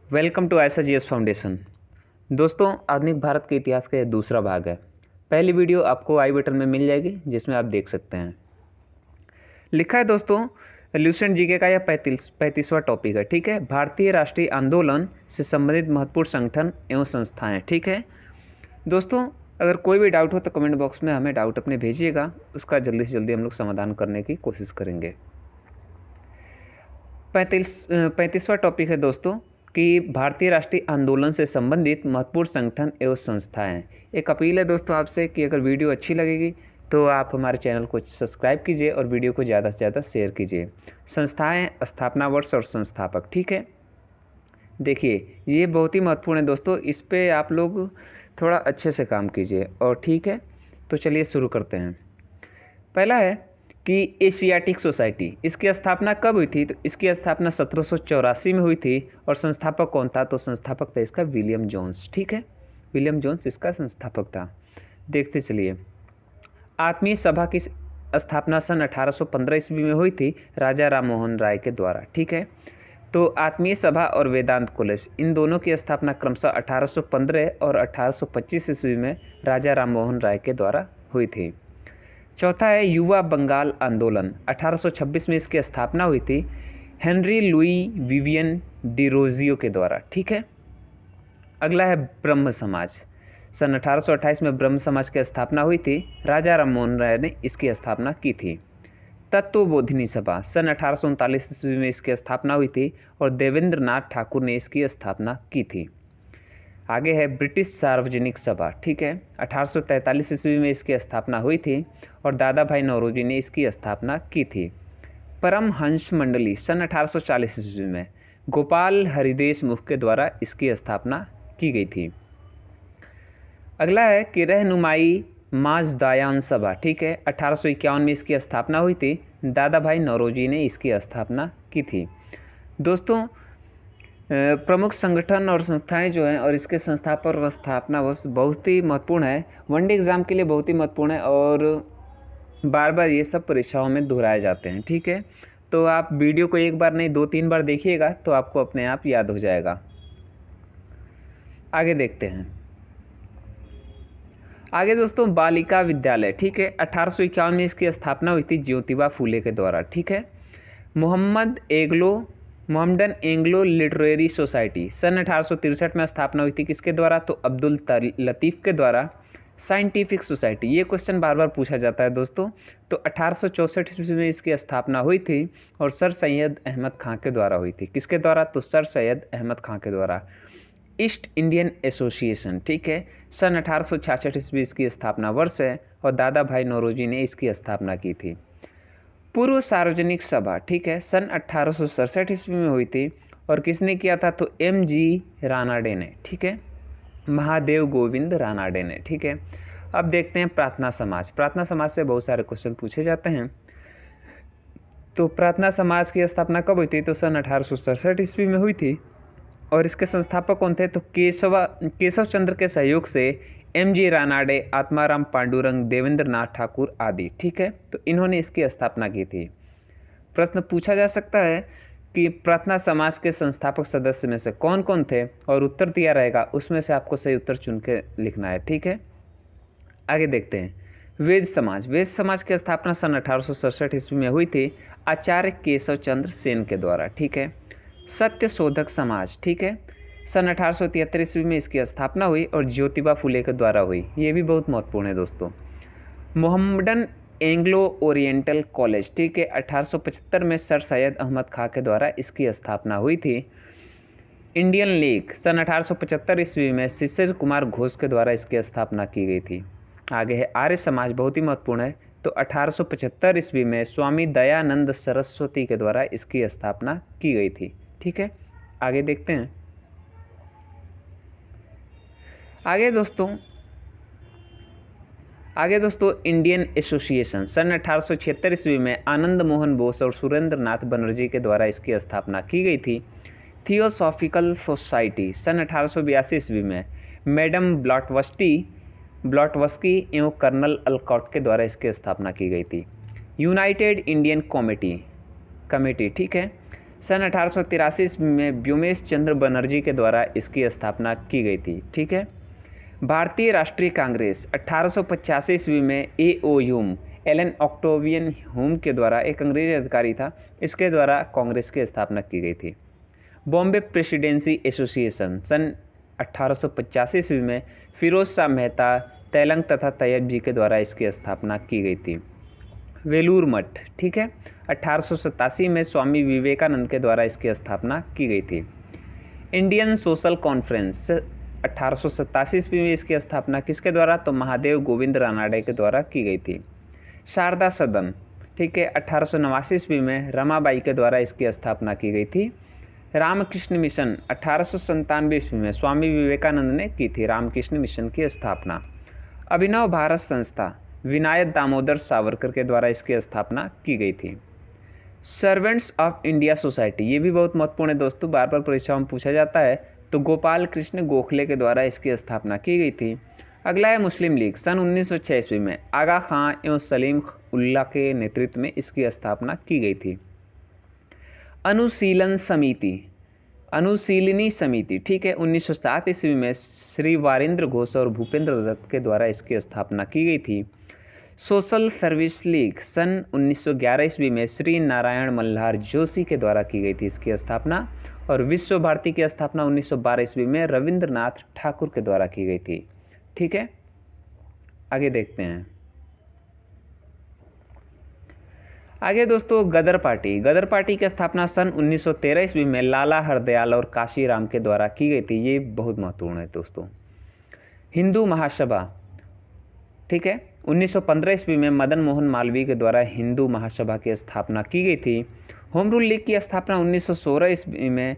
Welcome to ISRGS foundation. दोस्तों, आधुनिक भारत के इतिहास का यह दूसरा भाग है। पहली वीडियो आपको आई बटन में मिल जाएगी, जिसमें आप देख सकते हैं। लिखा है दोस्तों, ल्यूसेंट जीके का यह 35वां टॉपिक है। ठीक है, भारतीय राष्ट्रीय आंदोलन से संबंधित महत्वपूर्ण संगठन एवं संस्थाएं। ठीक है दोस्तों, अगर कोई भी डाउट हो तो कमेंट बॉक्स में हमें डाउट अपने भेजिएगा, उसका जल्दी से जल्दी हम लोग समाधान करने की कोशिश करेंगे। 35वां टॉपिक है दोस्तों कि भारतीय राष्ट्रीय आंदोलन से संबंधित महत्वपूर्ण संगठन एवं संस्थाएं। एक अपील है दोस्तों आपसे कि अगर वीडियो अच्छी लगेगी तो आप हमारे चैनल को सब्सक्राइब कीजिए और वीडियो को ज़्यादा से ज़्यादा शेयर कीजिए। संस्थाएं, स्थापना वर्ष और संस्थापक। ठीक है, देखिए ये बहुत ही महत्वपूर्ण है दोस्तों, इस पर आप लोग थोड़ा अच्छे से काम कीजिए। और ठीक है, तो चलिए शुरू करते हैं। पहला है कि एशियाटिक सोसाइटी, इसकी स्थापना कब हुई थी? तो इसकी स्थापना 1784 में हुई थी। और संस्थापक कौन था? तो संस्थापक था इसका विलियम जोन्स। ठीक है, विलियम जोन्स इसका संस्थापक था। देखते चलिए। आत्मीय सभा की स्थापना सन 1815 ईस्वी में हुई थी राजा राम मोहन राय के द्वारा। ठीक है, तो आत्मीय सभा और वेदांत कॉलेज, इन दोनों की स्थापना क्रमशः 1815 और 1825 ईस्वी में राजा राम मोहन राय के द्वारा हुई थी। चौथा है युवा बंगाल आंदोलन, 1826 में इसकी स्थापना हुई थी हेनरी लुई विवियन डिरोजियो के द्वारा। ठीक है, अगला है ब्रह्म समाज। सन 1828 में ब्रह्म समाज की स्थापना हुई थी, राजा राम मोहन राय ने इसकी स्थापना की थी। तत्वबोधिनी सभा, सन 1839 ईस्वी में इसकी स्थापना हुई थी और देवेंद्र नाथ ठाकुर ने इसकी स्थापना की थी। आगे है ब्रिटिश सार्वजनिक सभा। ठीक है, 1843 ईस्वी में इसकी स्थापना हुई थी और दादा भाई नौरोजी ने इसकी स्थापना की थी। परमहंस मंडली, सन 1840 ईस्वी में गोपाल हरिदेश मुख के द्वारा इसकी स्थापना की गई थी। अगला है कि रहनुमाई माजदायान सभा। ठीक है, 1851 में इसकी स्थापना हुई थी, दादा भाई नौरोजी ने इसकी स्थापना की थी। दोस्तों, प्रमुख संगठन और संस्थाएं जो हैं और इसके संस्थापक और स्थापना वर्ष बहुत ही महत्वपूर्ण है। वनडे एग्ज़ाम के लिए बहुत ही महत्वपूर्ण है और बार बार ये सब परीक्षाओं में दोहराए जाते हैं। ठीक है, तो आप वीडियो को एक बार नहीं 2-3 बार देखिएगा तो आपको अपने आप याद हो जाएगा। आगे देखते हैं। आगे दोस्तों, बालिका विद्यालय। ठीक है, 1851 में इसकी स्थापना हुई थी ज्योतिबा फूले के द्वारा। ठीक है, मोहम्मदन एंग्लो लिटरेरी सोसाइटी, सन 1863 में स्थापना हुई थी किसके द्वारा? तो अब्दुल लतीफ़ के द्वारा। साइंटिफिक सोसाइटी, ये क्वेश्चन बार बार पूछा जाता है दोस्तों। तो 1864 ईस्वी में इसकी स्थापना हुई थी और सर सैयद अहमद खां के द्वारा हुई थी। किसके द्वारा? तो सर सैयद अहमद खां के द्वारा। ईस्ट इंडियन एसोसिएशन, ठीक है, सन 1866 ईस्वी इसकी स्थापना वर्ष है और दादा भाई नौरोजी ने इसकी स्थापना की थी। पूर्व सार्वजनिक सभा, ठीक है, सन 1867 ईस्वी में हुई थी और किसने किया था? तो MG रानाडे ने। ठीक है, महादेव गोविंद रानाडे ने। ठीक है, अब देखते हैं प्रार्थना समाज। प्रार्थना समाज से बहुत सारे क्वेश्चन पूछे जाते हैं। तो प्रार्थना समाज की स्थापना कब हुई थी? तो सन 1867 ईस्वी में हुई थी और इसके संस्थापक कौन थे? तो केशव चंद्र के सहयोग से MG रानाडे, आत्माराम पांडुरंग, देवेंद्र नाथ ठाकुर आदि। ठीक है, तो इन्होंने इसकी स्थापना की थी। प्रश्न पूछा जा सकता है कि प्रार्थना समाज के संस्थापक सदस्य में से कौन कौन थे, और उत्तर दिया रहेगा, उसमें से आपको सही उत्तर चुन के लिखना है। ठीक है, आगे देखते हैं। वेद समाज। वेद समाज की स्थापना सन 1867 ईस्वी में हुई थी आचार्य केशव चंद्र सेन के द्वारा। ठीक है, सत्य शोधक समाज, ठीक है, सन 1873 ईस्वी में इसकी स्थापना हुई और ज्योतिबा फुले के द्वारा हुई। ये भी बहुत महत्वपूर्ण है दोस्तों। मोहम्मदन एंग्लो ओरिएंटल कॉलेज, ठीक है, 1875 में सर सैयद अहमद खां के द्वारा इसकी स्थापना हुई थी। इंडियन लीग, सन 1875 ईस्वी में शिशिर कुमार घोष के द्वारा इसकी स्थापना की गई थी। आगे है आर्य समाज, बहुत ही महत्वपूर्ण है। तो 1875 ईस्वी में स्वामी दयानंद सरस्वती के द्वारा इसकी स्थापना की गई थी। ठीक है, आगे देखते हैं। आगे दोस्तों इंडियन एसोसिएशन, सन 1876 ईस्वी में आनंद मोहन बोस और सुरेंद्र नाथ बनर्जी के द्वारा इसकी स्थापना की गई थी। थियोसॉफिकल सोसाइटी, सन 1882 ईस्वी में मैडम ब्लॉटवस्की एवं कर्नल अलकॉट के द्वारा इसकी स्थापना की गई थी। यूनाइटेड इंडियन कमेटी, ठीक है, सन 1883 में व्योमेश चंद्र बनर्जी के द्वारा इसकी स्थापना की गई थी। ठीक है। भारतीय राष्ट्रीय कांग्रेस 1885 ईस्वी में A O. Hume, Allan Octavian Hume के द्वारा, एक अंग्रेजी अधिकारी था, इसके द्वारा कांग्रेस की स्थापना की गई थी। बॉम्बे प्रेसिडेंसी एसोसिएशन सन 1885 ईस्वी में फिरोज शाह मेहता, तेलंग तथा तैयब जी के द्वारा इसकी स्थापना की गई थी। वेलूर मठ, ठीक है, 1887 में स्वामी विवेकानंद के द्वारा इसकी स्थापना की गई थी। इंडियन सोशल कॉन्फ्रेंस 1887 ईस्वी में इसकी स्थापना किसके द्वारा, तो महादेव गोविंद रानाडे के द्वारा की गई थी। शारदा सदन, ठीक है, 1889 ईस्वी में रमाबाई के द्वारा इसकी स्थापना की गई थी। रामकृष्ण मिशन 1897 ईस्वी में स्वामी विवेकानंद ने की थी रामकृष्ण मिशन की स्थापना। अभिनव भारत संस्था विनायक दामोदर सावरकर के द्वारा इसकी स्थापना की गई थी। सर्वेंट्स ऑफ इंडिया सोसाइटी, ये भी बहुत महत्वपूर्ण है दोस्तों, बार बार परीक्षाओं में पूछा जाता है, तो गोपाल कृष्ण गोखले के द्वारा इसकी स्थापना की गई थी। अगला है मुस्लिम लीग, सन 1906 ईस्वी में आगा खां एवं सलीम उल्लाह के नेतृत्व में इसकी स्थापना की गई थी। अनुशीलनी समिति, ठीक है, 1907 ईस्वी में श्री वारेंद्र घोष और भूपेंद्र दत्त के द्वारा इसकी स्थापना की गई थी। सोशल सर्विस लीग सन 1911 ईस्वी में श्री नारायण मल्हार जोशी के द्वारा की गई थी इसकी स्थापना। और विश्व भारती की स्थापना 1912 ईस्वी में रविंद्रनाथ ठाकुर के द्वारा की गई थी। ठीक है, आगे देखते हैं। आगे दोस्तों गदर पार्टी की स्थापना सन 1913 ईस्वी में लाला हरदयाल और काशीराम के द्वारा की गई थी। ये बहुत महत्वपूर्ण है दोस्तों। हिंदू महासभा, ठीक है, 1915 ईस्वी में मदन मोहन मालवीय के द्वारा हिंदू महासभा की स्थापना की गई थी। होम रूल लीग की स्थापना 1916 ईस्वी में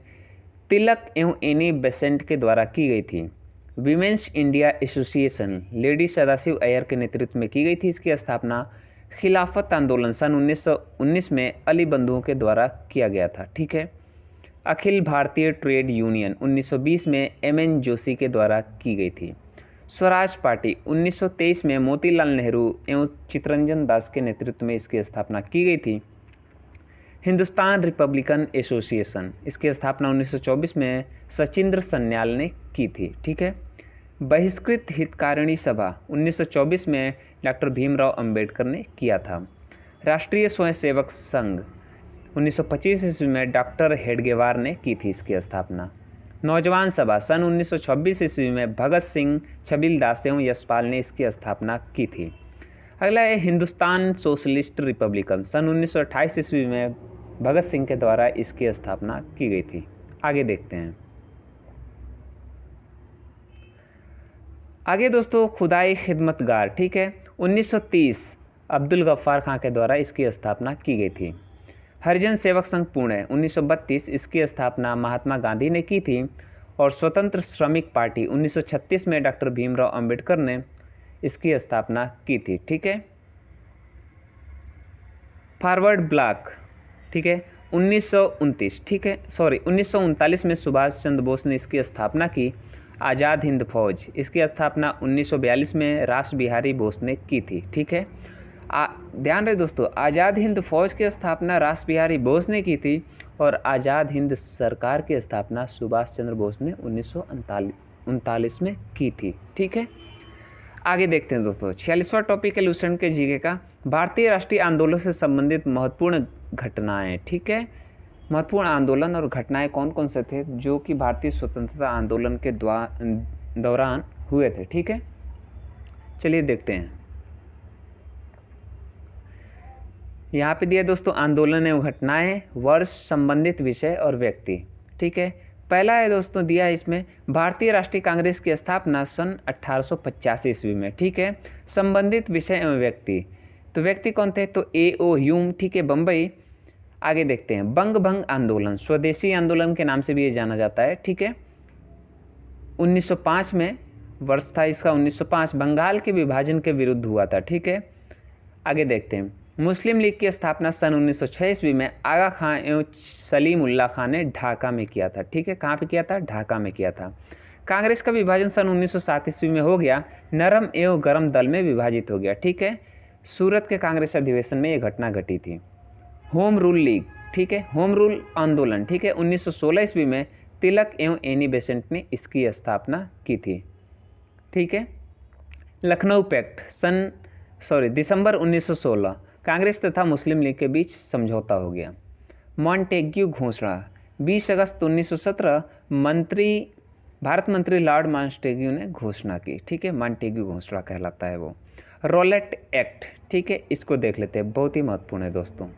तिलक एवं एनी बेसेंट के द्वारा की गई थी। Women's India association lady Sadashiv Iyer के नेतृत्व में की गई थी इसकी स्थापना। खिलाफत आंदोलन सन 1919 में अली बंधुओं के द्वारा किया गया था। ठीक है। अखिल भारतीय ट्रेड यूनियन 1920 में एम.एन. जोशी के द्वारा की गई थी। स्वराज पार्टी 1923 में मोतीलाल नेहरू एवं चित्तरंजन दास के नेतृत्व में इसकी स्थापना की गई थी। हिंदुस्तान रिपब्लिकन एसोसिएशन, इसकी स्थापना 1924 में सचिंद्र सन्याल ने की थी। ठीक है। बहिष्कृत हितकारिणी सभा 1924 में डॉक्टर भीमराव अंबेडकर ने किया था। राष्ट्रीय स्वयंसेवक संघ 1925 ईस्वी में डॉक्टर हेडगेवार ने की थी इसकी स्थापना। नौजवान सभा सन 1926 ईस्वी में भगत सिंह, छबिल दास एवं यशपाल ने इसकी स्थापना की थी। अगला है हिंदुस्तान सोशलिस्ट रिपब्लिकन, सन 1928 ईस्वी में भगत सिंह के द्वारा इसकी स्थापना की गई थी। आगे देखते हैं। आगे दोस्तों खुदाई खिदमतगार, ठीक है, 1930 अब्दुल गफ्फार खां के द्वारा इसकी स्थापना की गई थी। हरिजन सेवक संघ पुणे 1932, इसकी स्थापना महात्मा गांधी ने की थी। और स्वतंत्र श्रमिक पार्टी 1936 में डॉक्टर भीमराव अंबेडकर ने इसकी स्थापना की थी। ठीक है। फॉरवर्ड ब्लॉक, ठीक है, 1929, ठीक है, 1939 में सुभाष चंद्र बोस ने इसकी स्थापना की। आज़ाद हिंद फौज, इसकी स्थापना 1942 में रास बिहारी बोस ने की थी। ठीक है। ध्यान रहे दोस्तों, आज़ाद हिंद फौज की स्थापना रास बिहारी बोस ने की थी और आज़ाद हिंद सरकार की स्थापना सुभाष चंद्र बोस ने 1939 में की थी। ठीक है। आगे देखते हैं दोस्तों 46वां टॉपिक है लूसेंट के जीके का, भारतीय राष्ट्रीय आंदोलन से संबंधित महत्वपूर्ण घटनाएं। ठीक है। महत्वपूर्ण आंदोलन और घटनाएं कौन कौन से थे जो कि भारतीय स्वतंत्रता आंदोलन के दौरान हुए थे। ठीक है, चलिए देखते हैं। यहाँ पे दिया दोस्तों आंदोलन एवं घटनाएं, वर्ष, संबंधित विषय और व्यक्ति। ठीक है। पहला है दोस्तों दिया इसमें भारतीय राष्ट्रीय कांग्रेस की स्थापना सन 1885 ईस्वी में। ठीक है। संबंधित विषय एवं व्यक्ति, तो व्यक्ति कौन थे, तो ए.ओ. ह्यूम, ठीक है, बम्बई। आगे देखते हैं बंग भंग आंदोलन, स्वदेशी आंदोलन के नाम से भी ये जाना जाता है। ठीक है। 1905 में वर्ष था इसका, 1905 बंगाल के विभाजन के विरुद्ध हुआ था। ठीक है। आगे देखते हैं मुस्लिम लीग की स्थापना सन 1906 ईस्वी में आगा खां एवं सलीम उल्लाह खान ने ढाका में किया था। ठीक है। कहाँ पे किया था, ढाका में किया था। कांग्रेस का विभाजन सन 1907 ईस्वी में हो गया, नरम एवं गरम दल में विभाजित हो गया। ठीक है। सूरत के कांग्रेस अधिवेशन में यह घटना घटी थी। होम रूल लीग ठीक है। होम रूल आंदोलन, ठीक है, 1916 ईस्वी में तिलक एवं एनी बेसेंट ने इसकी स्थापना की थी, ठीक है। लखनऊ पैक्ट दिसंबर 1916 कांग्रेस तथा मुस्लिम लीग के बीच समझौता हो गया। मॉन्टेग्यू घोषणा 20 अगस्त 1917 भारत मंत्री लॉर्ड मॉन्टेग्यू ने घोषणा की, ठीक है, मॉन्टेग्यू घोषणा कहलाता है वो। रॉलेट एक्ट, ठीक है, इसको देख लेते हैं, बहुत ही महत्वपूर्ण है दोस्तों।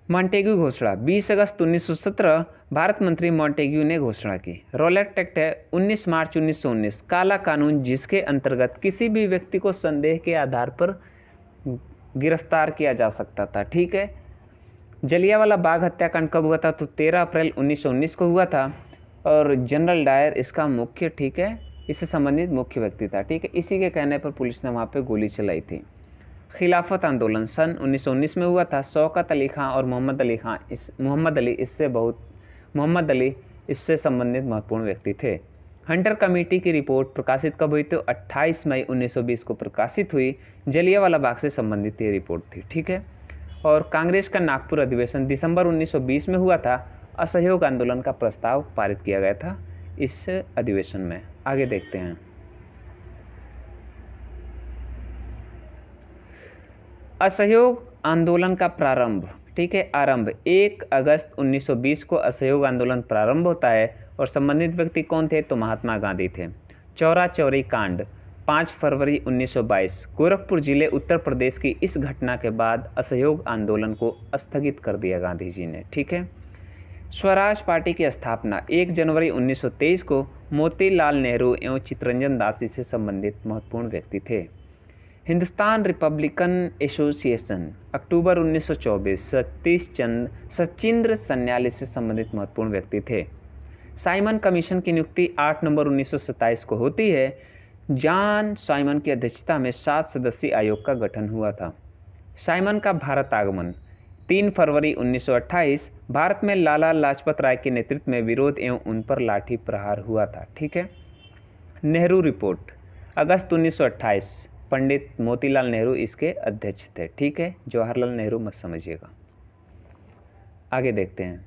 मॉन्टेग्यू घोषणा 20 अगस्त 1917 भारत मंत्री मॉन्टेग्यू ने घोषणा की। रॉलेट एक्ट है 19 मार्च 1919 काला कानून, जिसके अंतर्गत किसी भी व्यक्ति को संदेह के आधार पर गिरफ्तार किया जा सकता था, ठीक है। जलियांवाला बाग हत्याकांड कब हुआ था? तो 13 अप्रैल 1919 को हुआ था और जनरल डायर इसका मुख्य, ठीक है, इससे संबंधित मुख्य व्यक्ति था, ठीक है। इसी के कहने पर पुलिस ने वहाँ पे गोली चलाई थी। खिलाफत आंदोलन सन 1919 में हुआ था। शौकत अली खां और मोहम्मद अली इससे संबंधित महत्वपूर्ण व्यक्ति थे। हंटर कमेटी की रिपोर्ट प्रकाशित कब हुई? तो 28 मई 1920 को प्रकाशित हुई। जलियांवाला बाग से संबंधित ये रिपोर्ट थी, ठीक है। और कांग्रेस का नागपुर अधिवेशन दिसंबर 1920 में हुआ था। असहयोग आंदोलन का प्रस्ताव पारित किया गया था इस अधिवेशन में। आगे देखते हैं। असहयोग आंदोलन का प्रारंभ, ठीक है, आरंभ 1 अगस्त 1920 को असहयोग आंदोलन प्रारंभ होता है और संबंधित व्यक्ति कौन थे? तो महात्मा गांधी थे। चौरा चौरी कांड 5 फरवरी 1922 गोरखपुर जिले उत्तर प्रदेश की इस घटना के बाद असहयोग आंदोलन को स्थगित कर दिया गांधी जी ने, ठीक है। स्वराज पार्टी की स्थापना 1 जनवरी 1923 को मोतीलाल नेहरू एवं चित्तरंजन दास से संबंधित महत्वपूर्ण व्यक्ति थे। हिंदुस्तान रिपब्लिकन एसोसिएशन अक्टूबर 1924 सचिंद्र सन्याल से संबंधित महत्वपूर्ण व्यक्ति थे। साइमन कमीशन की नियुक्ति 8 नवंबर 1927 को होती है। जॉन साइमन की अध्यक्षता में 7 सदस्यीय आयोग का गठन हुआ था। साइमन का भारत आगमन 3 फरवरी 1928 भारत में लाला लाजपत राय के नेतृत्व में विरोध एवं उन पर लाठी प्रहार हुआ था, ठीक है। नेहरू रिपोर्ट अगस्त 1928 पंडित मोतीलाल नेहरू इसके अध्यक्ष थे, ठीक है। जवाहरलाल नेहरू मत समझिएगा। आगे देखते हैं।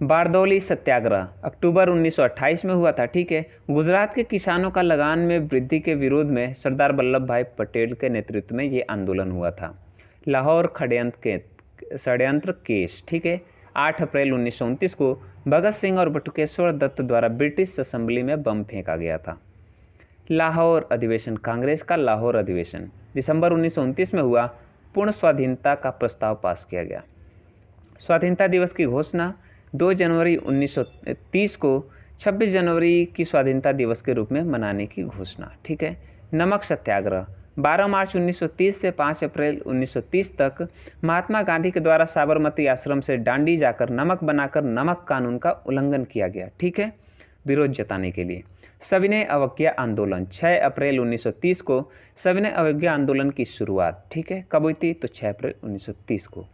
बारदौली सत्याग्रह अक्टूबर 1928 में हुआ था, ठीक है। गुजरात के किसानों का लगान में वृद्धि के विरोध में सरदार वल्लभ भाई पटेल के नेतृत्व में ये आंदोलन हुआ था। लाहौर षड्यंत्र केस, ठीक है, 8 अप्रैल 1929 को भगत सिंह और बटुकेश्वर दत्त द्वारा ब्रिटिश असेंबली में बम फेंका गया था। लाहौर अधिवेशन कांग्रेस का लाहौर अधिवेशन दिसंबर 1929 में हुआ। पूर्ण स्वाधीनता का प्रस्ताव पास किया गया। स्वाधीनता दिवस की घोषणा 2 जनवरी 1930 को 26 जनवरी की स्वाधीनता दिवस के रूप में मनाने की घोषणा, ठीक है। नमक सत्याग्रह 12 मार्च 1930 से 5 अप्रैल 1930 तक महात्मा गांधी के द्वारा साबरमती आश्रम से डांडी जाकर नमक बनाकर नमक कानून का उल्लंघन किया गया, ठीक है, विरोध जताने के लिए। सविनय अवज्ञा आंदोलन 6 अप्रैल 1930 को सविनय अवज्ञा आंदोलन की शुरुआत, ठीक है, कब हुई थी? तो 6 अप्रैल 1930 को।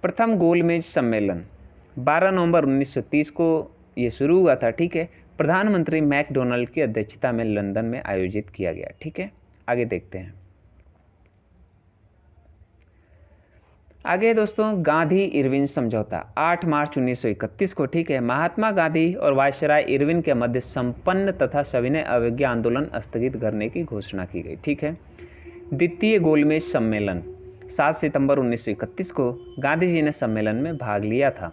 प्रथम गोलमेज सम्मेलन 12 नवंबर 1930 को ये शुरू हुआ था, ठीक है। प्रधानमंत्री मैकडोनाल्ड की अध्यक्षता में लंदन में आयोजित किया गया, ठीक है। आगे देखते हैं। आगे दोस्तों गांधी इरविन समझौता 8 मार्च 1931 को, ठीक है। महात्मा गांधी और वायसराय इरविन के मध्य संपन्न तथा सविनय अवज्ञा आंदोलन स्थगित करने की घोषणा की गई, ठीक है। द्वितीय गोलमेज सम्मेलन 7 सितंबर 1931 को गांधी जी ने सम्मेलन में भाग लिया था।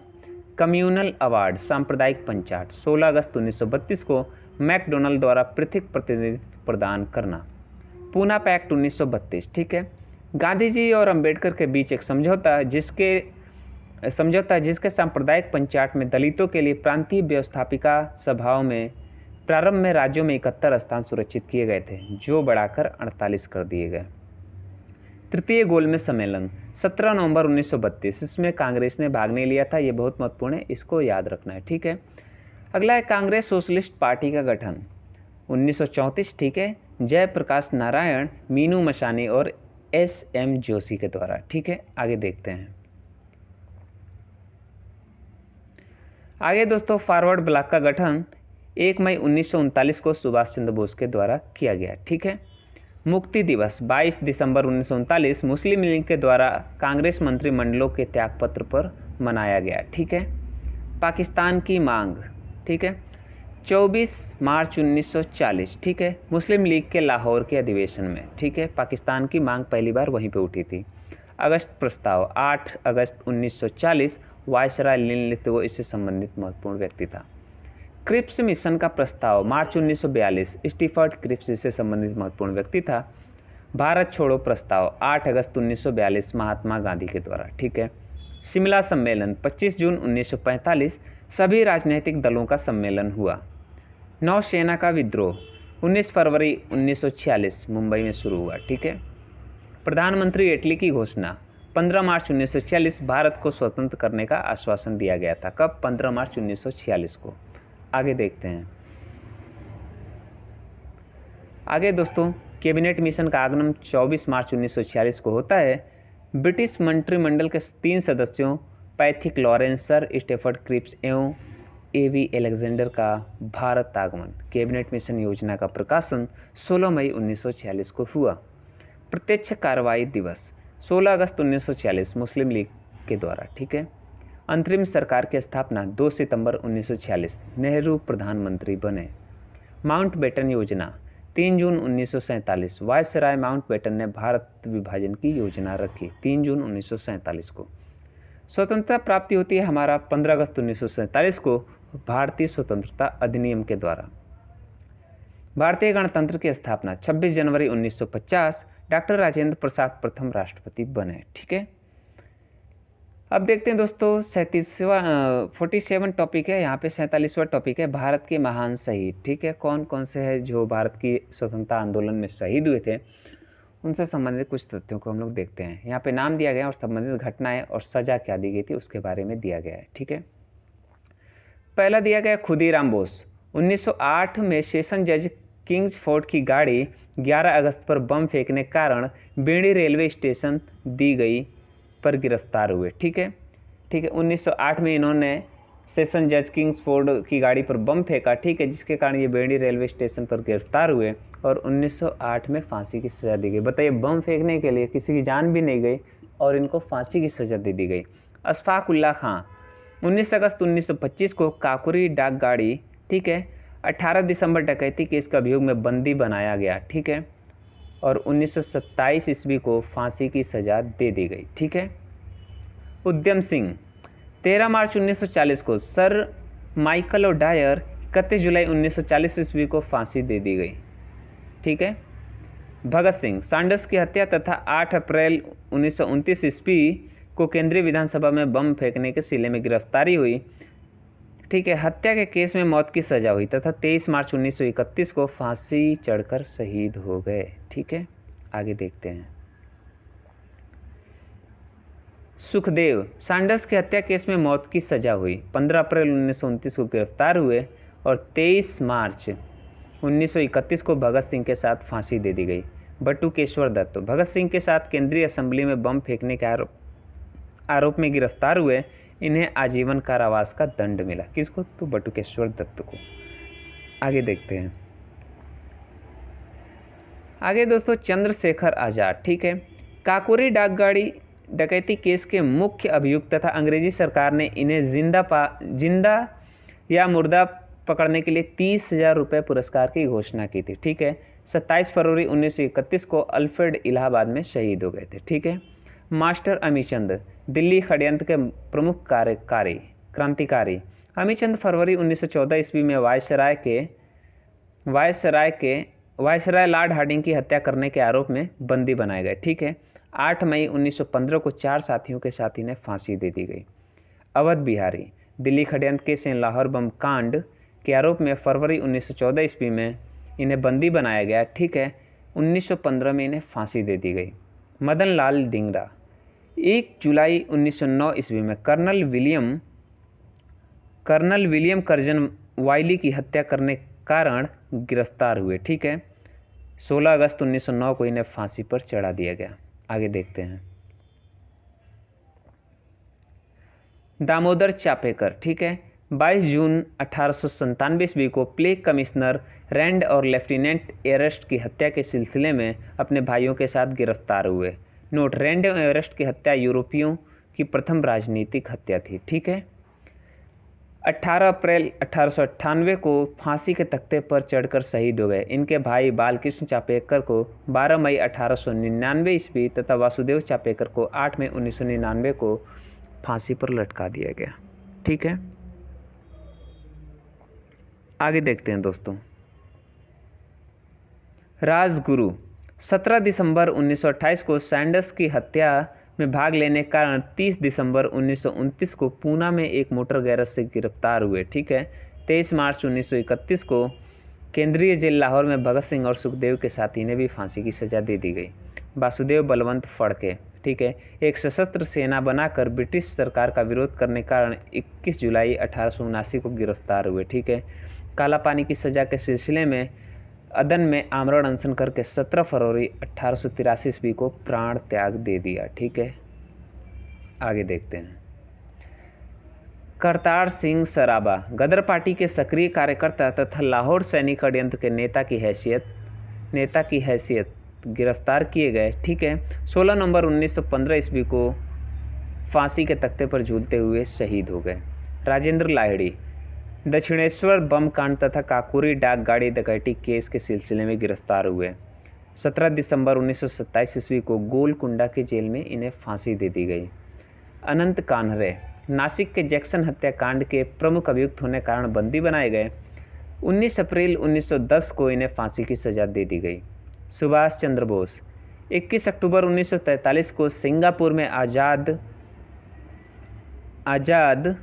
कम्युनल अवार्ड सांप्रदायिक पंचायत 16 अगस्त 1932 को मैकडोनाल्ड द्वारा पृथक प्रतिनिधित्व प्रदान करना। पूना पैक्ट 1932, ठीक है। गांधी जी और अंबेडकर के बीच एक समझौता जिसके सांप्रदायिक पंचायत में दलितों के लिए प्रांतीय व्यवस्थापिका सभाओं में प्रारंभ में राज्यों में 71 स्थान सुरक्षित किए गए थे, जो बढ़ाकर 48 कर दिए गए। तृतीय गोलमेज सम्मेलन 17 नवंबर 1932, इसमें कांग्रेस ने भाग नहीं लिया था। ये बहुत महत्वपूर्ण है, इसको याद रखना है, ठीक है। अगला है कांग्रेस सोशलिस्ट पार्टी का गठन 1934, ठीक है। जयप्रकाश नारायण, मीनू मशानी और S.M. जोशी के द्वारा, ठीक है। आगे देखते हैं। आगे दोस्तों फॉरवर्ड ब्लॉक का गठन 1 मई 1939 को सुभाष चंद्र बोस के द्वारा किया गया, ठीक है। मुक्ति दिवस 22 दिसंबर 1939 मुस्लिम लीग के द्वारा कांग्रेस मंत्रिमंडलों के त्यागपत्र पर मनाया गया। ठीक है। पाकिस्तान की मांग, ठीक है, 24 मार्च 1940, ठीक है, मुस्लिम लीग के लाहौर के अधिवेशन में, ठीक है, पाकिस्तान की मांग पहली बार वहीं पे उठी थी। अगस्त प्रस्ताव 8 अगस्त 1940, वायसराय लिनलिथगो इससे संबंधित महत्वपूर्ण व्यक्ति था। क्रिप्स मिशन का प्रस्ताव मार्च 1942, स्टीफर्ड क्रिप्स इससे संबंधित महत्वपूर्ण व्यक्ति था। भारत छोड़ो प्रस्ताव 8 अगस्त 1942 महात्मा गांधी के द्वारा। ठीक है। शिमला सम्मेलन 25 जून 1945 सभी राजनीतिक दलों का सम्मेलन हुआ। नौसेना का विद्रोह 19 फरवरी 1946 मुंबई में शुरू हुआ। ठीक है। प्रधानमंत्री इटली की घोषणा 15 मार्च 1946 भारत को स्वतंत्र करने का आश्वासन दिया गया था। कब? 15 मार्च 1946 को। आगे देखते हैं। आगे दोस्तों, कैबिनेट मिशन का आगमन 24 मार्च 1946 को होता है। ब्रिटिश मंत्रिमंडल के 3 सदस्यों Pethick Lawrence, sir Stafford Cripps एवं एवी अलेक्जेंडर का भारत आगमन। कैबिनेट मिशन योजना का प्रकाशन 16 मई 1946 को हुआ। प्रत्यक्ष कार्रवाई दिवस 16 अगस्त 1946 मुस्लिम लीग के द्वारा। ठीक है। अंतरिम सरकार की स्थापना 2 सितंबर 1946, नेहरू प्रधानमंत्री बने। माउंटबेटन योजना 3 जून 1947, वायसराय माउंटबेटन ने भारत विभाजन की योजना रखी 3 जून 1947 को। स्वतंत्रता प्राप्ति होती है हमारा 15 अगस्त 1947 को भारतीय स्वतंत्रता अधिनियम के द्वारा। भारतीय गणतंत्र की स्थापना 26 जनवरी 1950, डॉक्टर राजेंद्र प्रसाद प्रथम राष्ट्रपति बने। ठीक है। अब देखते हैं दोस्तों 47 टॉपिक है, यहाँ पे 47वां टॉपिक है भारत के महान शहीद। ठीक है। कौन कौन से हैं जो भारत की स्वतंत्रता आंदोलन में शहीद हुए थे, उनसे संबंधित कुछ तथ्यों को हम लोग देखते हैं। यहाँ पे नाम दिया गया और संबंधित घटनाएं और सजा क्या दी गई थी उसके बारे में दिया गया है। ठीक है। पहला दिया गया खुदीराम बोस। 1908 में सेशन जज किंग्सफोर्ड की गाड़ी 11 अगस्त पर बम फेंकने के कारण बेड़ी रेलवे स्टेशन दी गई पर गिरफ्तार हुए। ठीक है। ठीक है। 1908 में इन्होंने सेशन जज किंग्सफोर्ड की गाड़ी पर बम फेंका। ठीक है। जिसके कारण ये बेड़ी रेलवे स्टेशन पर गिरफ्तार हुए और 1908 में फांसी की सज़ा दी गई। बताइए, बम फेंकने के लिए किसी की जान भी नहीं गई और इनको फांसी की सज़ा दे दी गई। अशफाक उल्लाह खां 19 अगस्त 1925 को काकोरी डाक गाड़ी, ठीक है, 18 दिसंबर डकैती केस के अभियोग में बंदी बनाया गया। ठीक है। और 1927 ईस्वी को फांसी की सज़ा दे दी गई। ठीक है। उद्यम सिंह 13 मार्च 1940 को, सर माइकल ओडायर 31 जुलाई 1940 ईस्वी को फांसी दे दी गई। ठीक है। भगत सिंह सैंडर्स की हत्या तथा 8 अप्रैल 1929 ईस्वी को केंद्रीय विधानसभा में बम फेंकने के सिले में गिरफ्तारी हुई। ठीक है। हत्या के केस में मौत की सजा हुई तथा 23 मार्च 1931 को फांसी चढ़कर शहीद हो गए। ठीक है। आगे देखते हैं। सुखदेव सैंडर्स की हत्या केस में मौत की सजा हुई। 15 अप्रैल 1929 को गिरफ्तार हुए और 23 मार्च 1931 को भगत सिंह के साथ फांसी दे दी गई। बटुकेश्वर दत्त भगत सिंह के साथ केंद्रीय असेंबली में बम फेंकने के आरोप में गिरफ्तार हुए। इन्हें आजीवन कारावास का दंड मिला। किसको? तो बटुकेश्वर दत्त को। आगे देखते हैं। आगे दोस्तों चंद्रशेखर आजाद। ठीक है। काकोरी डाकगाड़ी डकैती केस के मुख्य अभियुक्त तथा अंग्रेजी सरकार ने इन्हें जिंदा या मुर्दा पकड़ने के लिए 30,000 रुपये पुरस्कार की घोषणा की थी। ठीक है। 27 फरवरी 1931 को अल्फ्रेड इलाहाबाद में शहीद हो गए थे। ठीक है। मास्टर अमीचंद दिल्ली षड्यंत्र के प्रमुख क्रांतिकारी। अमीचंद फरवरी 1914 ईस्वी में वायसराय लॉर्ड हार्डिंग की हत्या करने के आरोप में बंदी बनाए गए। ठीक है। 8 मई 1915 को 4 साथियों के साथ इन्हें फांसी दे दी गई। अवध बिहारी दिल्ली षड्यंत्र केस से लाहौर बम कांड के आरोप में फरवरी 1914 ईस्वी में इन्हें बंदी बनाया गया। ठीक है। 1915 में इन्हें फांसी दे दी गई। मदन लाल धिंगरा 1 जुलाई 1909 ईस्वी में कर्नल विलियम कर्जन वाइली की हत्या करने के कारण गिरफ्तार हुए। ठीक है। 16 अगस्त 1909 को इन्हें फांसी पर चढ़ा दिया गया। आगे देखते हैं। दामोदर चापेकर। ठीक है। 22 जून 1897 ईस्वी को प्लेग कमिश्नर रैंड और लेफ्टिनेंट एवरेस्ट की हत्या के सिलसिले में अपने भाइयों के साथ गिरफ्तार हुए। नोट: रैंड और एवरेस्ट की हत्या यूरोपियों की प्रथम राजनीतिक हत्या थी। ठीक है। 18 अप्रैल 1898 को फांसी के तख्ते पर चढ़कर शहीद हो गए। इनके भाई बालकृष्ण चापेकर को 12 मई 1899 ईस्वी तथा वासुदेव चापेकर को 8 मई 1999 को फांसी पर लटका दिया गया। ठीक है। आगे देखते हैं दोस्तों। राजगुरु 17 दिसंबर 1928 को सैंडर्स की हत्या में भाग लेने के कारण 30 दिसंबर 1929 को पूना में एक मोटर गैरेज से गिरफ्तार हुए। ठीक है। 23 मार्च 1931 को केंद्रीय जेल लाहौर में भगत सिंह और सुखदेव के साथ इन्हें भी फांसी की सजा दे दी गई। वासुदेव बलवंत फड़के, ठीक है, एक सशस्त्र सेना बनाकर ब्रिटिश सरकार का विरोध करने के कारण 21 जुलाई 1879 को गिरफ्तार हुए। ठीक है। काला पानी की सजा के सिलसिले में अदन में आमरण अनशन करके 17 फरवरी 1883 ईस्वी को प्राण त्याग दे दिया। ठीक है। आगे देखते हैं। करतार सिंह सराबा गदर पार्टी के सक्रिय कार्यकर्ता तथा लाहौर सैनिक षड्यंत्र के नेता की हैसियत गिरफ्तार किए गए। ठीक है। 16 नवंबर 1915 ईस्वी को फांसी के तख्ते पर झूलते हुए शहीद हो गए। राजेंद्र लाहिड़ी दक्षिणेश्वर बम कांड तथा काकोरी डाक गाड़ी डकैती केस के सिलसिले में गिरफ्तार हुए। 17 दिसंबर 1927 ईस्वी को गोलकुंडा के जेल में इन्हें फांसी दे दी गई। अनंत कान्हरे नासिक के जैक्सन हत्याकांड के प्रमुख अभियुक्त होने के कारण बंदी बनाए गए। 19 अप्रैल 1910 को इन्हें फांसी की सजा दे दी गई। सुभाष चंद्र बोस 21 अक्टूबर 1943 को सिंगापुर में आज़ाद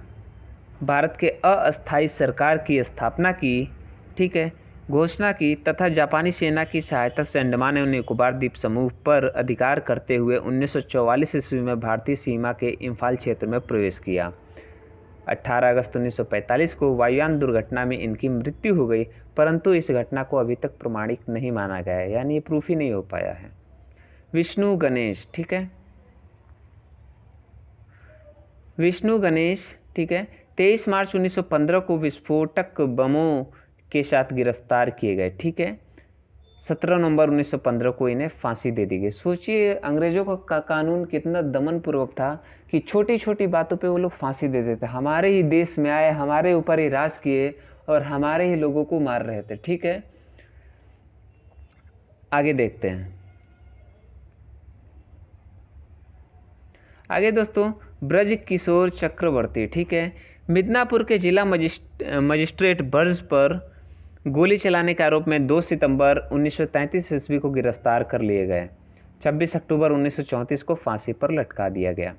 भारत के अस्थायी सरकार की स्थापना की। ठीक है, घोषणा की तथा जापानी सेना की सहायता से अंडमान एवं निकोबार द्वीप समूह पर अधिकार करते हुए 1944 ईस्वी में भारतीय सीमा के इम्फाल क्षेत्र में प्रवेश किया। 18 अगस्त 1945 को वायुयान दुर्घटना में इनकी मृत्यु हो गई, परंतु इस घटना को अभी तक प्रमाणिक नहीं माना गया है, यानी ये प्रूफ ही नहीं हो पाया है। विष्णु गणेश, ठीक है, विष्णु गणेश, ठीक है, 23 मार्च 1915 को विस्फोटक बमों के साथ गिरफ्तार किए गए। ठीक है। 17 नवंबर 1915 को इन्हें फांसी दे दी गई। सोचिए अंग्रेजों का कानून कितना दमनपूर्वक था कि छोटी छोटी बातों पे वो लोग फांसी दे देते। हमारे ही देश में आए, हमारे ऊपर ही राज किए और हमारे ही लोगों को मार रहे थे। ठीक है। आगे देखते हैं। आगे दोस्तों, ब्रज किशोर चक्रवर्ती, ठीक है, मिदनापुर के जिला मजिस्ट्रेट बर्ज पर गोली चलाने के आरोप में 2 सितंबर 1933 ईस्वी को गिरफ्तार कर लिए गए। 26 अक्टूबर 1934 को फांसी पर लटका दिया गया।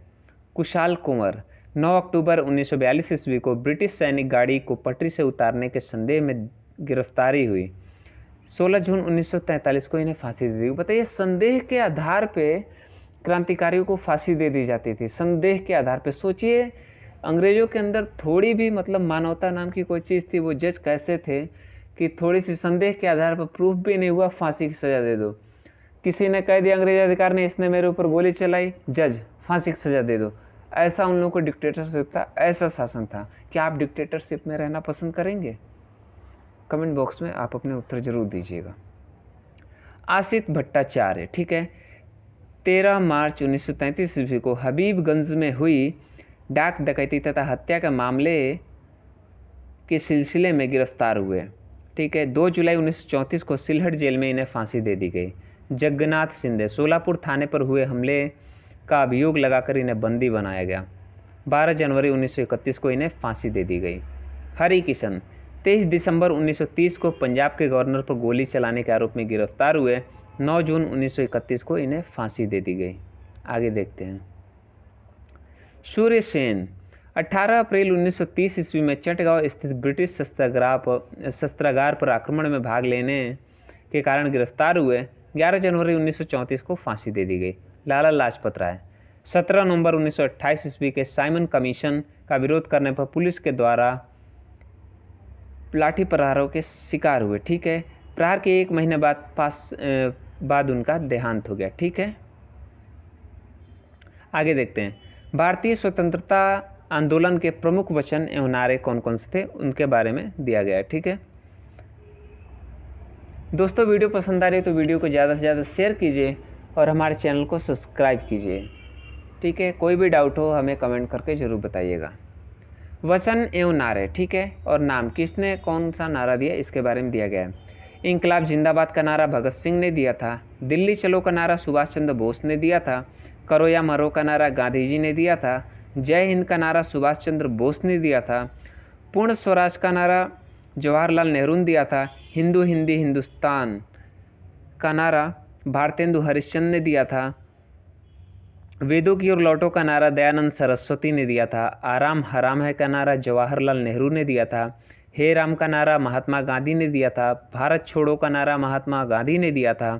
कुशाल कुंवर 9 अक्टूबर 1942 ईस्वी को ब्रिटिश सैनिक गाड़ी को पटरी से उतारने के संदेह में गिरफ्तारी हुई। 16 जून 1943 को इन्हें फांसी दे दी। बताइए, संदेह के आधार पे क्रांतिकारियों को फांसी दे दी जाती थी, संदेह के आधार पे। सोचिए अंग्रेजों के अंदर थोड़ी भी मतलब मानवता नाम की कोई चीज़ थी। वो जज कैसे थे कि थोड़ी सी संदेह के आधार पर प्रूफ भी नहीं हुआ, फांसी की सज़ा दे दो। किसी ने कह दिया अंग्रेज अधिकार ने, इसने मेरे ऊपर गोली चलाई, जज फांसी की सज़ा दे दो। ऐसा उन लोगों को डिक्टेटरशिप था, ऐसा शासन था। क्या आप डिक्टेटरशिप में रहना पसंद करेंगे? कमेंट बॉक्स में आप अपने उत्तर जरूर दीजिएगा। आसित भट्टाचार्य, ठीक है, 13 मार्च 1933 ईस्वी को हबीबगंज में हुई डाक डकैती तथा हत्या के मामले के सिलसिले में गिरफ्तार हुए। ठीक है। 2 जुलाई 1934 को सिलहट जेल में इन्हें फांसी दे दी गई। जगन्नाथ शिंदे सोलापुर थाने पर हुए हमले का अभियोग लगाकर इन्हें बंदी बनाया गया। 12 जनवरी 1931 को इन्हें फांसी दे दी गई। हरि किशन 23 दिसंबर 1930 को पंजाब के गवर्नर पर गोली चलाने के आरोप में गिरफ्तार हुए। 9 जून 1931 को इन्हें फांसी दे दी गई। आगे देखते हैं। सूर्य सेन 18 अप्रैल 1930 ईस्वी में चटगांव स्थित ब्रिटिश शस्त्रागार पर आक्रमण में भाग लेने के कारण गिरफ्तार हुए। 11 जनवरी 1934 को फांसी दे दी गई। लाला लाजपत राय 17 नवंबर 1928 ईस्वी के साइमन कमीशन का विरोध करने पर पुलिस के द्वारा लाठी प्रहारों के शिकार हुए। ठीक है। प्रहार के 1 महीने बाद उनका देहांत हो गया। ठीक है। आगे देखते हैं। भारतीय स्वतंत्रता आंदोलन के प्रमुख वचन एवं नारे कौन कौन से थे उनके बारे में दिया गया है। ठीक है दोस्तों, वीडियो पसंद आ रही है तो वीडियो को ज़्यादा से ज़्यादा शेयर कीजिए और हमारे चैनल को सब्सक्राइब कीजिए। ठीक है, कोई भी डाउट हो हमें कमेंट करके ज़रूर बताइएगा। वचन एवं नारे, ठीक है, और नाम किसने कौन सा नारा दिया इसके बारे में दिया गया है। इंकलाब जिंदाबाद का नारा भगत सिंह ने दिया था। दिल्ली चलो का नारा सुभाष चंद्र बोस ने दिया था। करो या मरो का नारा गांधी जी ने दिया था। जय हिंद का नारा सुभाष चंद्र बोस ने दिया था। पूर्ण स्वराज का नारा जवाहरलाल नेहरू ने दिया था। हिंदू हिंदी हिंदुस्तान का नारा भारतेंदु हरिश्चंद्र ने दिया था। वेदों की ओर लौटो का नारा दयानंद सरस्वती ने दिया था। आराम हराम है का नारा जवाहरलाल नेहरू ने दिया था। हे राम का नारा महात्मा गांधी ने दिया था। भारत छोड़ो का नारा महात्मा गांधी ने दिया था।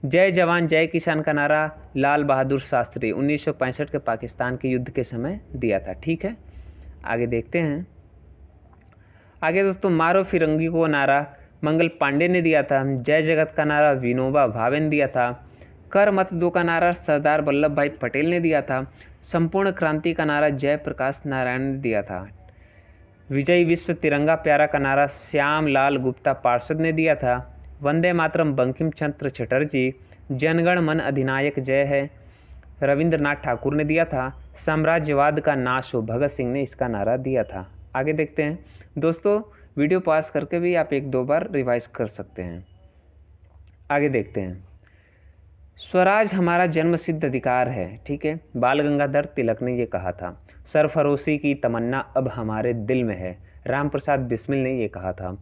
जय जवान जय किसान का नारा लाल बहादुर शास्त्री 1965 के पाकिस्तान के युद्ध के समय दिया था। ठीक है, आगे देखते हैं। आगे दोस्तों, मारो फिरंगी को नारा मंगल पांडे ने दिया था। जय जगत का नारा विनोबा भावे ने दिया था। कर मत दो का नारा सरदार वल्लभ भाई पटेल ने दिया था। संपूर्ण क्रांति का नारा जयप्रकाश नारायण ने दिया था। विजय विश्व तिरंगा प्यारा का नारा श्याम लाल गुप्ता पार्षद ने दिया था। वंदे मातरम बंकिम चंद्र चटर्जी। जनगण मन अधिनायक जय है रविंद्रनाथ ठाकुर ने दिया था। साम्राज्यवाद का नाश हो भगत सिंह ने इसका नारा दिया था। आगे देखते हैं दोस्तों, वीडियो पास करके भी आप 1-2 बार रिवाइज कर सकते हैं। आगे देखते हैं। स्वराज हमारा जन्मसिद्ध अधिकार है। ठीक है, बाल गंगाधर तिलक ने ये कहा था। सरफरोशी की तमन्ना अब हमारे दिल में है, राम प्रसाद बिस्मिल ने ये कहा था।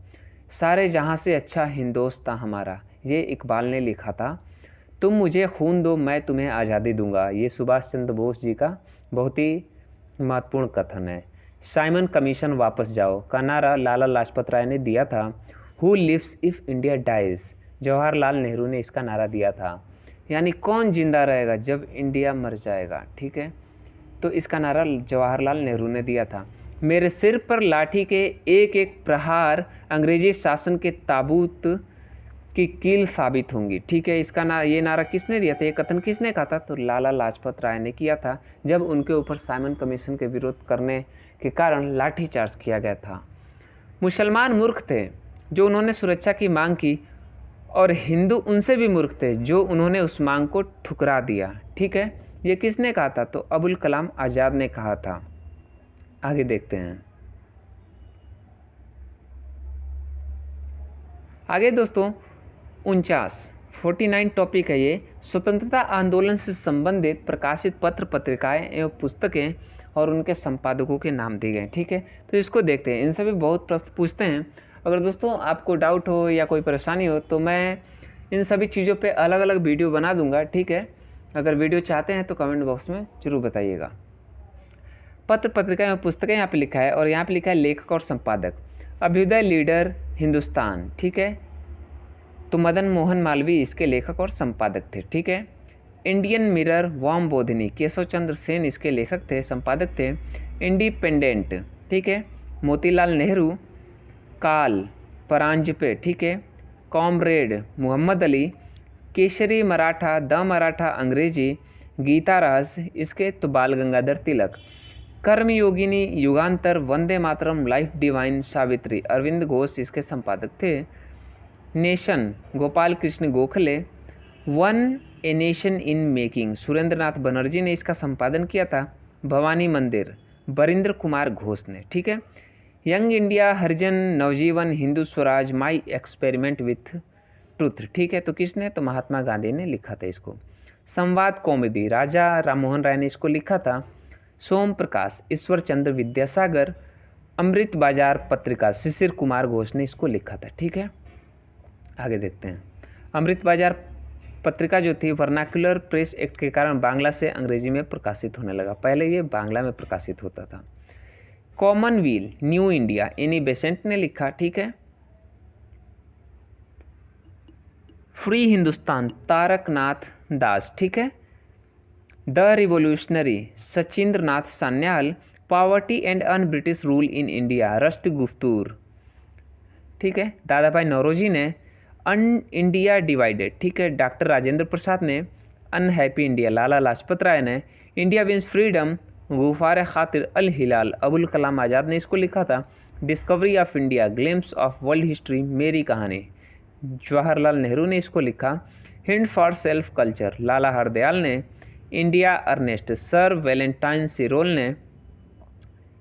सारे जहाँ से अच्छा हिंदोस्तां हमारा, ये इकबाल ने लिखा था। तुम मुझे खून दो मैं तुम्हें आज़ादी दूंगा, ये सुभाष चंद्र बोस जी का बहुत ही महत्वपूर्ण कथन है। साइमन कमीशन वापस जाओ का नारा लाला लाजपत राय ने दिया था। Who lives if India dies, Jawaharlal Nehru ने इसका नारा दिया था। यानी कौन जिंदा रहेगा जब इंडिया मर जाएगा। ठीक है, तो इसका नारा जवाहरलाल नेहरू ने दिया था। मेरे सिर पर लाठी के एक एक प्रहार अंग्रेजी शासन के ताबूत की कील साबित होंगी। ठीक है, इसका ये नारा किसने दिया था, ये कथन किसने कहा था, तो लाला लाजपत राय ने किया था, जब उनके ऊपर साइमन कमीशन के विरोध करने के कारण लाठीचार्ज किया गया था। मुसलमान मूर्ख थे जो उन्होंने सुरक्षा की मांग की, और हिंदू उनसे भी मूर्ख थे जो उन्होंने उस मांग को ठुकरा दिया। ठीक है, ये किसने कहा था, तो अबुल कलाम आज़ाद ने कहा था। आगे देखते हैं। आगे दोस्तों 49 टॉपिक है ये। स्वतंत्रता आंदोलन से संबंधित प्रकाशित पत्र पत्रिकाएं एवं पुस्तकें और उनके संपादकों के नाम दिए गए। ठीक है, तो इसको देखते हैं। इनसे भी बहुत प्रश्न पूछते हैं। अगर दोस्तों आपको डाउट हो या कोई परेशानी हो तो मैं इन सभी चीज़ों पे अलग अलग वीडियो बना दूंगा। ठीक है, अगर वीडियो चाहते हैं तो कमेंट बॉक्स में ज़रूर बताइएगा। पत्र पत्रिका एवं पुस्तकें यहाँ पे लिखा है, और यहाँ पे लिखा है लेखक और संपादक। अभ्युदय लीडर हिंदुस्तान, ठीक है, तो मदन मोहन मालवीय इसके लेखक और संपादक थे। ठीक है, इंडियन मिरर वाम बोधिनी केशव चंद्र सेन इसके लेखक थे, संपादक थे। इंडिपेंडेंट, ठीक है, मोतीलाल नेहरू। काल परांजपे, ठीक है, कॉमरेड मोहम्मद अली। केसरी मराठा, द मराठा अंग्रेजी, गीता राज इसके तो बाल गंगाधर तिलक। कर्मयोगिनी, युगांतर, वंदे मातरम, लाइफ डिवाइन सावित्री अरविंद घोष इसके संपादक थे। Nation Gopal Krishna Gokhale. One a nation in making Surendranath Banerjee ने इसका संपादन किया था। भवानी मंदिर बरिंद्र कुमार घोष ने। ठीक है, Young India, Harijan, Navjivan, Hindu Swaraj, My Experiment with Truth, ठीक है, तो किसने, तो महात्मा गांधी ने लिखा था इसको। संवाद कौमुदी राजा राममोहन राय ने इसको लिखा था। सोम प्रकाश, ईश्वर चंद्र विद्यासागर। अमृत बाजार पत्रिका शिशिर कुमार घोष ने इसको लिखा था। ठीक है, आगे देखते हैं। अमृत बाजार पत्रिका जो थी वर्नाक्युलर प्रेस एक्ट के कारण बांग्ला से अंग्रेजी में प्रकाशित होने लगा। पहले ये बांग्ला में प्रकाशित होता था। Commonwealth new India Annie Besant ने लिखा। ठीक है, फ्री हिंदुस्तान तारकनाथ दास। ठीक है, the revolutionary Sachindra Nath Sanyal. Poverty and un British rule in India Rast Goftar. ठीक है, दादा भाई नौरोजी ने। अन इंडिया डिवाइडेड, ठीक है, डॉक्टर राजेंद्र प्रसाद ने। अनहैप्पी इंडिया लाला लाजपत राय ने। इंडिया विंस फ्रीडम गुफार खातिर अल हिलाल अबुल कलाम आज़ाद ने इसको लिखा था। Discovery of India Glimpses of World History Meri Kahani Jawaharlal Nehru ने इसको लिखा। Hint for Self Culture Lala Hardayal ने। India Unrest sir Valentine Chirol ने।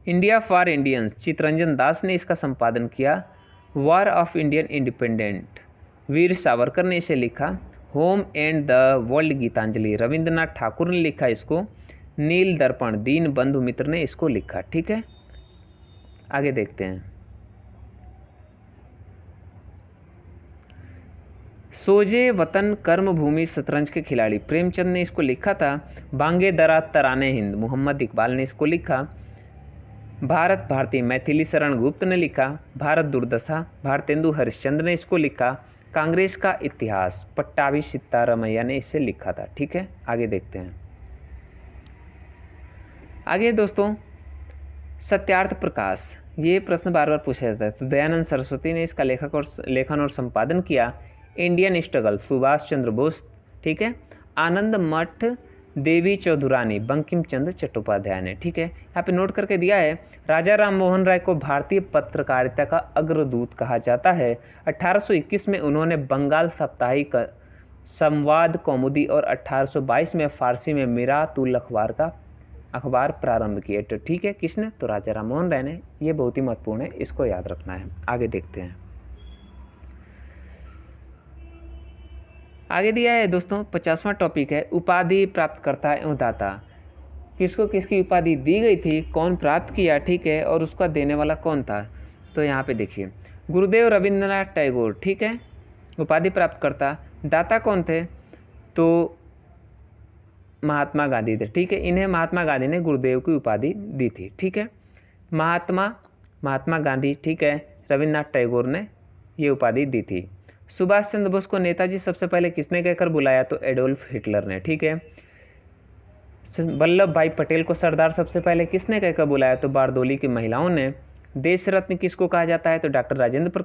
India for Indians Chittaranjan Das ने इसका संपादन किया। War of Indian Independent Veer Savarkar ने इसे लिखा। Home and the World Gitanjali Rabindranath Thakur ने लिखा इसको। नील दर्पण दीन बंधु मित्र ने इसको लिखा। ठीक है, आगे देखते हैं। सोजे वतन कर्मभूमि शतरंज के खिलाड़ी प्रेमचंद ने इसको लिखा था। बांगे दरा तराने हिंद मोहम्मद इकबाल ने इसको लिखा। भारत भारती मैथिली शरण गुप्त ने लिखा। भारत दुर्दशा भारतेंदु हरिश्चंद्र ने इसको लिखा। कांग्रेस का इतिहास पट्टाभी सिद्धारमैया ने इसे लिखा था। ठीक है, आगे देखते हैं। आगे दोस्तों, सत्यार्थ प्रकाश, ये प्रश्न बार बार पूछा जाता है। तो दयानंद सरस्वती ने इसका लेखन और संपादन किया। Indian struggle Subhash Chandra Bose. ठीक है, आनंद मठ देवी चौधुरानी बंकिम चंद्र चट्टोपाध्याय ने। ठीक है, यहाँ पे नोट करके दिया है। राजा राम मोहन राय को भारतीय पत्रकारिता का अग्रदूत कहा जाता है। 1821 में उन्होंने बंगाल साप्ताहिक संवाद कौमुदी और 1822 में फारसी में मिरात उल अखबार का अखबार प्रारंभ किए। तो ठीक है, किसने? तो राजा राम मोहन राय ने। ये बहुत ही महत्वपूर्ण है, इसको याद रखना है। आगे देखते हैं। आगे दिया है दोस्तों 50वां टॉपिक है उपाधि प्राप्तकर्ता एवं दाता। किसको किसकी उपाधि दी गई थी, कौन प्राप्त किया, ठीक है, और उसका देने वाला कौन था। तो यहाँ पे देखिए, गुरुदेव रविंद्रनाथ टैगोर। ठीक है, उपाधि प्राप्तकर्ता। दाता कौन थे? तो महात्मा गांधी थे। ठीक है, इन्हें महात्मा गांधी ने गुरुदेव की उपाधि दी थी। ठीक है, महात्मा गांधी। ठीक है, रविन्द्रनाथ टैगोर ने ये उपाधि दी थी। सुभाष चंद्र बोस को नेताजी सबसे पहले किसने कहकर बुलाया? तो एडोल्फ हिटलर ने। ठीक है, वल्लभ भाई पटेल को सरदार सबसे पहले किसने कहकर बुलाया? तो बारदोली की महिलाओं ने। देश रत्न किसको कहा जाता है? तो डॉक्टर राजेंद्र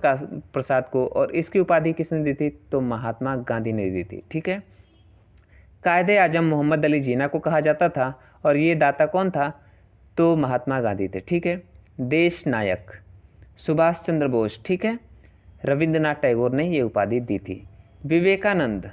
प्रसाद को। और इसकी उपाधि किसने दी थी? तो महात्मा गांधी ने दी थी। ठीक है, कायदे आजम मोहम्मद अली जिन्ना को कहा जाता था, और ये दाता कौन था? तो महात्मा गांधी थे। ठीक है, देश नायक सुभाष चंद्र बोस। ठीक है, रविंद्रनाथ टैगोर ने ये उपाधि दी थी। विवेकानंद,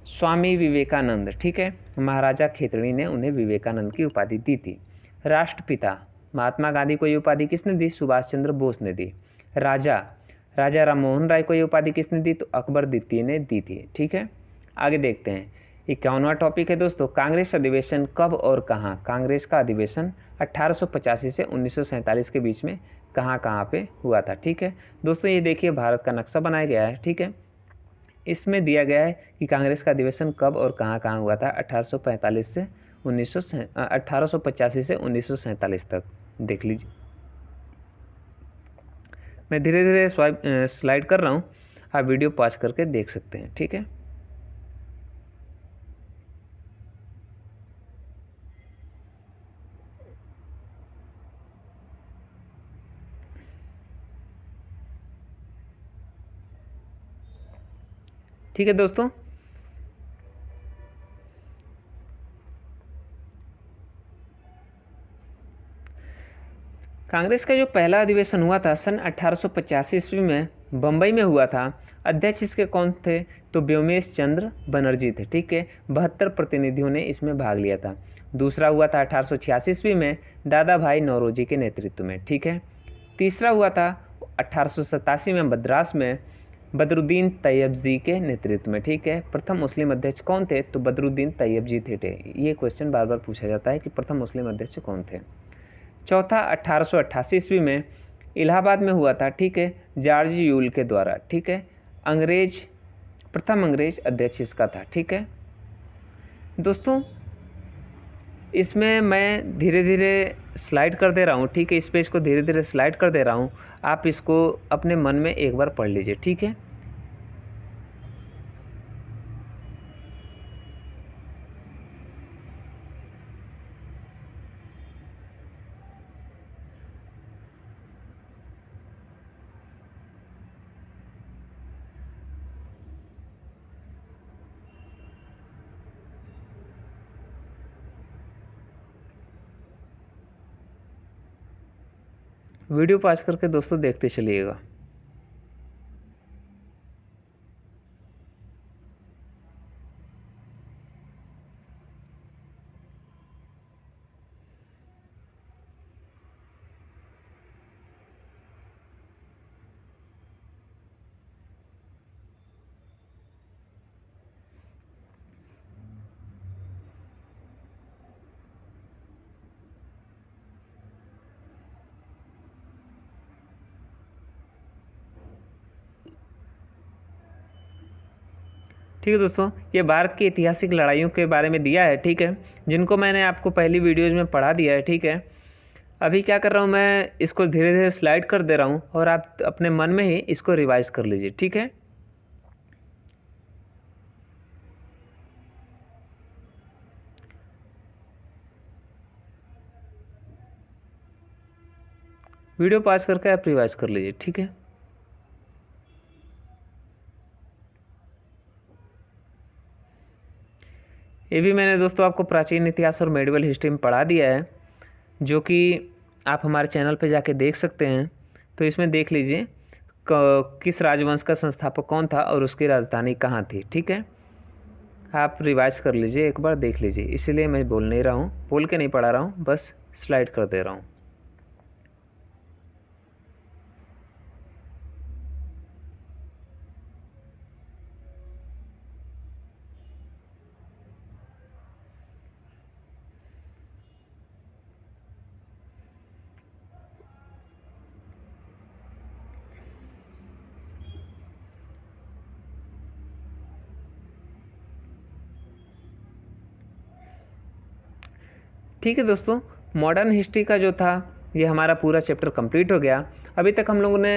स्वामी विवेकानंद। ठीक है, महाराजा खेतड़ी ने उन्हें विवेकानंद की उपाधि दी थी। राष्ट्रपिता, महात्मा गांधी को ये उपाधि किसने दी? सुभाष चंद्र बोस ने दी। राजा राम मोहन राय को ये उपाधि किसने दी? तो अकबर द्वितीय ने दी थी। ठीक है, आगे देखते हैं। 51वां टॉपिक है दोस्तों, कांग्रेस अधिवेशन कब और कहाँ? कांग्रेस का अधिवेशन 1885 से 1947 के बीच में कहाँ पे हुआ था। ठीक है दोस्तों, ये देखिए भारत का नक्शा बनाया गया है। ठीक है, इसमें दिया गया है कि कांग्रेस का अधिवेशन कब और कहाँ हुआ था। 1885 से 1947 तक देख लीजिए। मैं धीरे धीरे स्लाइड कर रहा हूँ, आप वीडियो पॉज करके देख सकते हैं। ठीक है, ठीक है दोस्तों, कांग्रेस का जो पहला अधिवेशन हुआ था सन 1885 ईस्वी में बम्बई में हुआ था। अध्यक्ष इसके कौन थे? तो व्योमेश चंद्र बनर्जी थे। ठीक है, 72 प्रतिनिधियों ने इसमें भाग लिया था। दूसरा हुआ था 1886 ईस्वी में दादा भाई नौरोजी के नेतृत्व में। ठीक है, तीसरा हुआ था 1887 में मद्रास में बदरुद्दीन तैयबजी के नेतृत्व में। ठीक है, प्रथम मुस्लिम अध्यक्ष कौन थे? तो बदरुद्दीन तैयबजी थे। ये क्वेश्चन बार बार पूछा जाता है कि प्रथम मुस्लिम अध्यक्ष कौन थे। चौथा 1888 ईस्वी में इलाहाबाद में हुआ था। ठीक है, जॉर्ज यूल के द्वारा। ठीक है, प्रथम अंग्रेज अध्यक्ष इसका था। ठीक है दोस्तों, इसमें मैं धीरे धीरे स्लाइड कर दे रहा हूँ। ठीक है, इस पेज को धीरे धीरे स्लाइड कर दे रहा हूँ, आप इसको अपने मन में एक बार पढ़ लीजिए। ठीक है, वीडियो पॉज करके दोस्तों देखते चलिएगा। ठीक है दोस्तों, ये भारत की ऐतिहासिक लड़ाइयों के बारे में दिया है, ठीक है, जिनको मैंने आपको पहली वीडियोज़ में पढ़ा दिया है, ठीक है। अभी क्या कर रहा हूँ, मैं इसको धीरे धीरे स्लाइड कर दे रहा हूँ और आप अपने मन में ही इसको रिवाइज कर लीजिए, ठीक है। वीडियो पॉज करके आप रिवाइज कर लीजिए, ठीक है। ये भी मैंने दोस्तों आपको प्राचीन इतिहास और मेडिवल हिस्ट्री में पढ़ा दिया है, जो कि आप हमारे चैनल पे जाके देख सकते हैं। तो इसमें देख लीजिए किस राजवंश का संस्थापक कौन था और उसकी राजधानी कहाँ थी, ठीक है। आप रिवाइज कर लीजिए, एक बार देख लीजिए, इसीलिए मैं बोल नहीं रहा हूँ, बोल के नहीं पढ़ा रहा हूँ, बस स्लाइड कर दे रहा हूँ। ठीक है दोस्तों, मॉडर्न हिस्ट्री का जो था ये हमारा पूरा चैप्टर कंप्लीट हो गया। अभी तक हम लोगों ने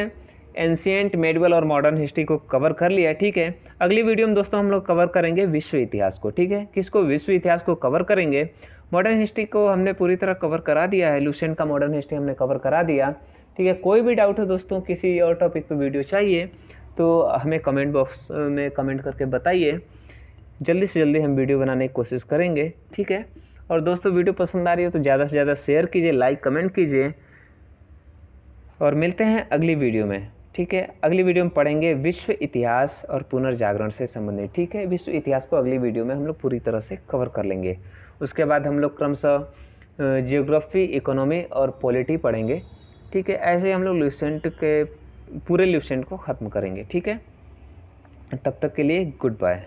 एंशिएंट, मेडिवल और मॉडर्न हिस्ट्री को कवर कर लिया है, ठीक है। अगली वीडियो में दोस्तों हम लोग कवर करेंगे विश्व इतिहास को, ठीक है। किसको? विश्व इतिहास को कवर करेंगे। मॉडर्न हिस्ट्री को हमने पूरी तरह कवर करा दिया है, लुसेंट का मॉडर्न हिस्ट्री हमने कवर करा दिया, ठीक है। कोई भी डाउट हो दोस्तों, किसी और टॉपिक पर वीडियो चाहिए तो हमें कमेंट बॉक्स में कमेंट करके बताइए, जल्दी से जल्दी हम वीडियो बनाने की कोशिश करेंगे, ठीक है। और दोस्तों वीडियो पसंद आ रही हो तो ज़्यादा से ज़्यादा शेयर कीजिए, लाइक कमेंट कीजिए, और मिलते हैं अगली वीडियो में, ठीक है। अगली वीडियो में पढ़ेंगे विश्व इतिहास और पुनर्जागरण से संबंधित, ठीक है। विश्व इतिहास को अगली वीडियो में हम लोग पूरी तरह से कवर कर लेंगे। उसके बाद हम लोग क्रमशः जियोग्राफी, इकोनॉमी और पॉलिटी पढ़ेंगे, ठीक है। ऐसे हम लोग लुसेंट के पूरे लुसेंट को ख़त्म करेंगे, ठीक है। तब तक के लिए गुड बाय।